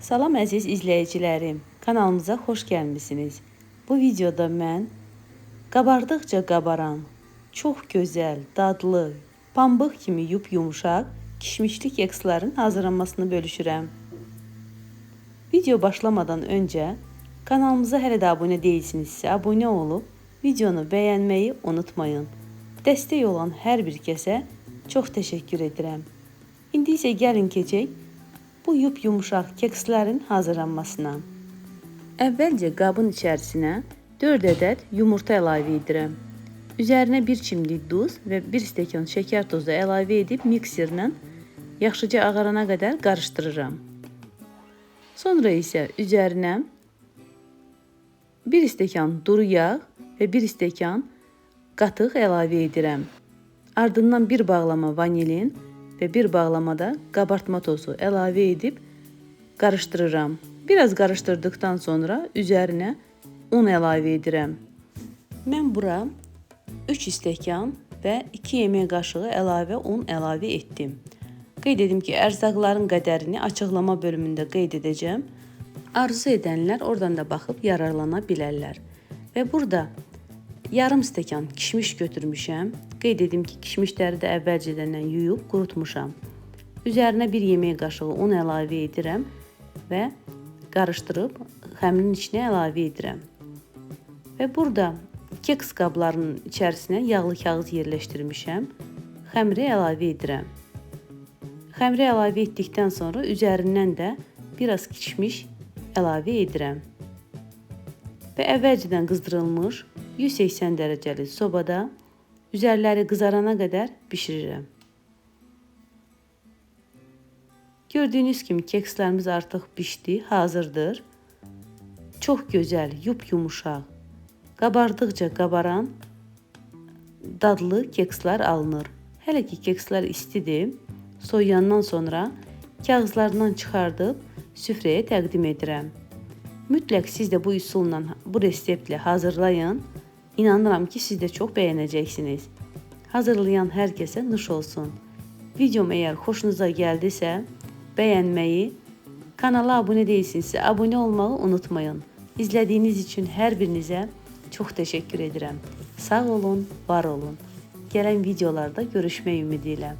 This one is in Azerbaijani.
Salam əziz izləyicilərim, kanalımıza xoş gəlmisiniz. Bu videoda mən qabardıqca qabaran, çox gözəl, dadlı, pambıq kimi yumuşaq, kişmişli kekslərin hazırlanmasını bölüşürəm. Video başlamadan öncə kanalımıza hələ də abunə deyilsinizsə, abunə olub, videonu bəyənməyi unutmayın. Dəstək olan hər bir kəsə çox təşəkkür edirəm. İndi isə gəlin keçək bu yumuşaq kekslərin hazırlanmasına. Əvvəlcə qabın içərisinə 4 ədəd yumurta əlavə edirəm. Üzərinə 1 çimdik duz və 1 stəkan şəkər tozu əlavə edib mikserlə yaxşıca ağarana qədər qarışdırıram. Sonra isə üzərinə 1 stəkan duru yağ və 1 stəkan qatıq əlavə edirəm. Ardından 1 bağlama vanilin və 1 bağlamada qabartma tozu əlavə edib qarışdırıram. Biraz qarışdırdıqdan sonra üzərinə un əlavə edirəm. Mən bura 3 stəkan və 2 yemək qaşığı əlavə un əlavə etdim. Qeyd edim ki, ərzaqların qədərini açıqlama bölümündə qeyd edəcəm. Arzu edənlər oradan da baxıb yararlana bilərlər. Və burada yarım stəkan kişmiş götürmüşəm. Qeyd edim ki, kişmişləri də əvvəlcədən yuyub qurutmuşam. Üzərinə 1 yemək qaşığı un əlavə edirəm və qarışdırıb xəmirin içinə əlavə edirəm. Və burada keks qablarının içərisinə yağlı kağız yerləşdirmişəm. Xəmiri əlavə edirəm. Xəmiri əlavə etdikdən sonra üzərindən də biraz kişmiş əlavə edirəm. Və əvvəlcədən qızdırılmış 180 dərəcəli sobada üzərləri qızarana qədər bişirirəm. Gördüyünüz kimi kekslərimiz artıq bişdi, hazırdır. Çox gözəl, yumuşaq, qabardıqca qabaran dadlı kekslər alınır. Hələ ki kekslər istidir, soyuyandan sonra kağızlarından çıxardıb süfrəyə təqdim edirəm. Mütləq siz də bu üsulla, bu reseptlə hazırlayın. İnanıram ki, siz də çox bəyənəcəksiniz. Hazırlayan hər kəsə nuş olsun. Videom əgər xoşunuza gəldisə, bəyənməyi, kanala abunə deyilsinizsə, abunə olmağı unutmayın. İzlədiyiniz üçün hər birinizə çox təşəkkür edirəm. Sağ olun, var olun. Gələn videolarda görüşmək ümidi ilə.